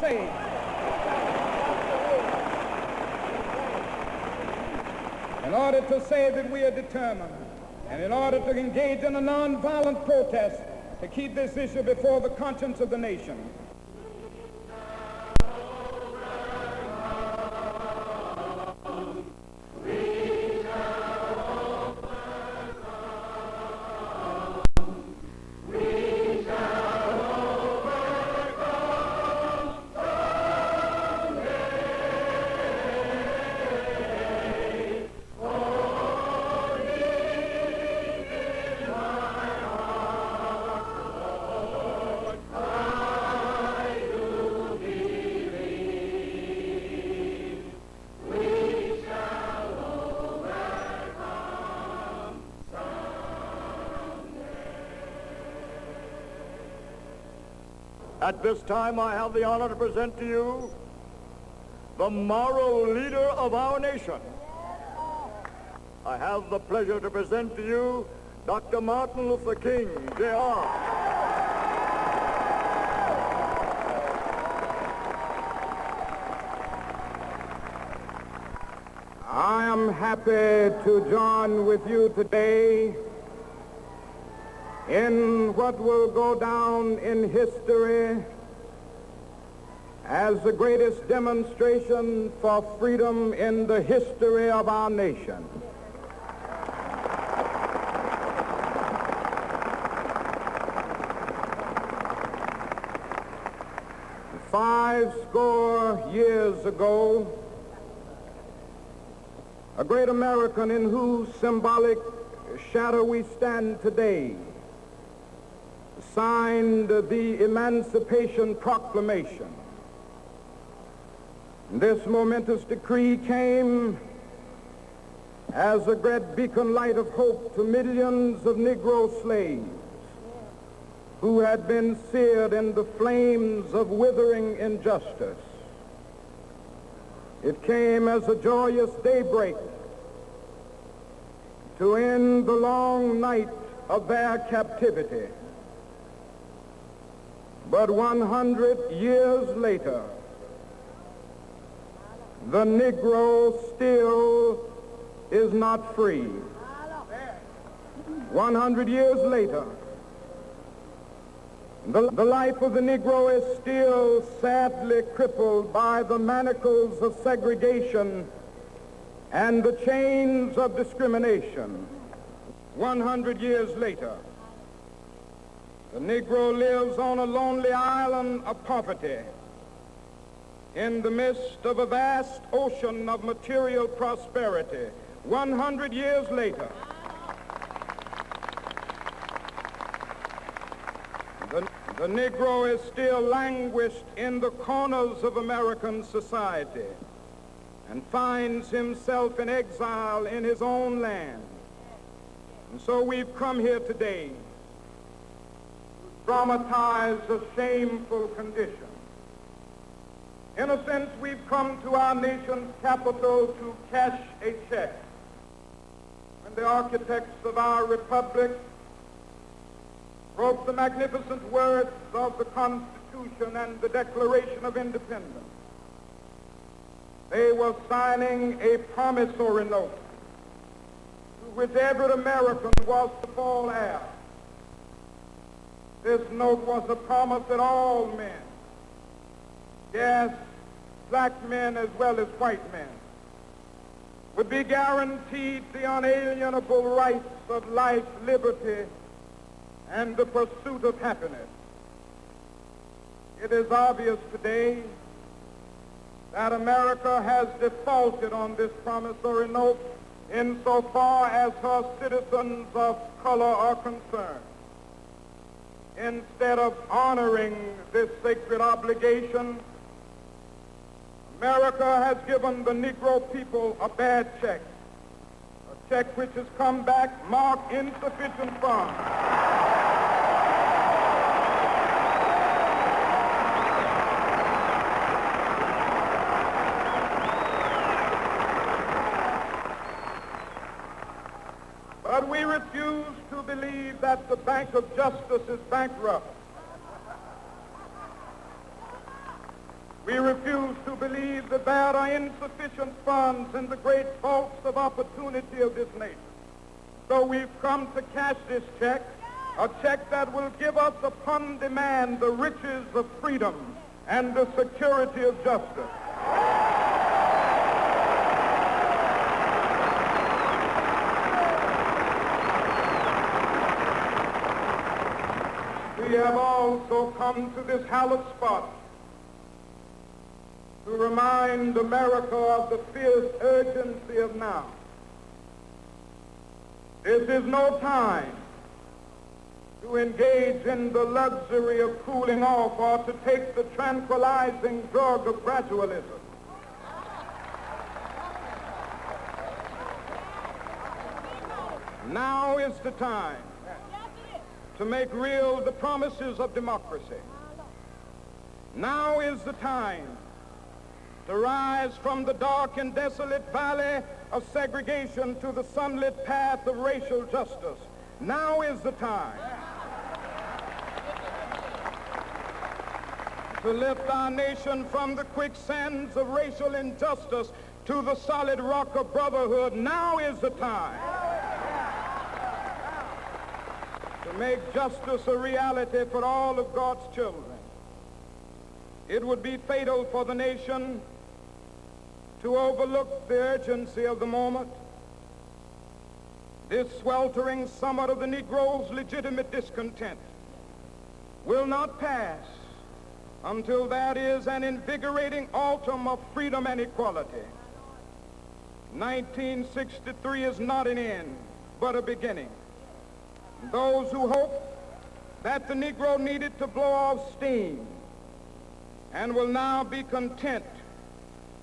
say, that we are determined, and in order to engage in a nonviolent protest to keep this issue before the conscience of the nation. At this time, I have the honor to present to you the moral leader of our nation. I have the pleasure to present to you Dr. Martin Luther King, Jr. I am happy to join with you today in what will go down in history as the greatest demonstration for freedom in the history of our nation. Five score years ago, a great American in whose symbolic shadow we stand today signed the Emancipation Proclamation. This momentous decree came as a great beacon light of hope to millions of Negro slaves who had been seared in the flames of withering injustice. It came as a joyous daybreak to end the long night of their captivity. But 100 years later, the Negro still is not free. 100 years later, the life of the Negro is still sadly crippled by the manacles of segregation and the chains of discrimination. 100 years later, the Negro lives on a lonely island of poverty in the midst of a vast ocean of material prosperity. 100 years later, the Negro is still languished in the corners of American society and finds himself in exile in his own land. And so we've come here today dramatize a shameful condition. In a sense, we've come to our nation's capital to cash a check. When the architects of our republic wrote the magnificent words of the Constitution and the Declaration of Independence, they were signing a promissory note to which every American was to fall heir. This note was a promise that all men, yes, black men as well as white men, would be guaranteed the unalienable rights of life, liberty, and the pursuit of happiness. It is obvious today that America has defaulted on this promissory note insofar as her citizens of color are concerned. Instead of honoring this sacred obligation, America has given the Negro people a bad check, a check which has come back marked insufficient funds. But we refuse to believe that the Bank of Justice is bankrupt. We refuse to believe that there are insufficient funds in the great vaults of opportunity of this nation. So we've come to cash this check, a check that will give us upon demand the riches of freedom and the security of justice. We have also come to this hallowed spot to remind America of the fierce urgency of now. This is no time to engage in the luxury of cooling off or to take the tranquilizing drug of gradualism. Now is the time to make real the promises of democracy. Now is the time to rise from the dark and desolate valley of segregation to the sunlit path of racial justice. Now is the time to lift our nation from the quicksands of racial injustice to the solid rock of brotherhood. Now is the time to make justice a reality for all of God's children. It would be fatal for the nation to overlook the urgency of the moment. This sweltering summit of the Negro's legitimate discontent will not pass until that is an invigorating autumn of freedom and equality. 1963 is not an end, but a beginning. Those who hope that the Negro needed to blow off steam and will now be content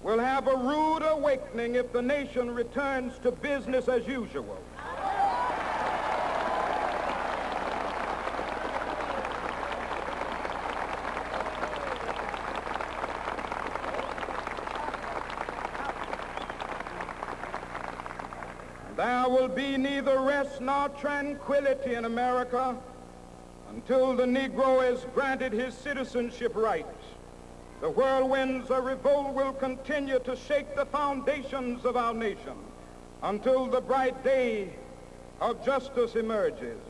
will have a rude awakening if the nation returns to business as usual. There will be neither rest nor tranquility in America until the Negro is granted his citizenship rights. The whirlwinds of revolt will continue to shake the foundations of our nation until the bright day of justice emerges.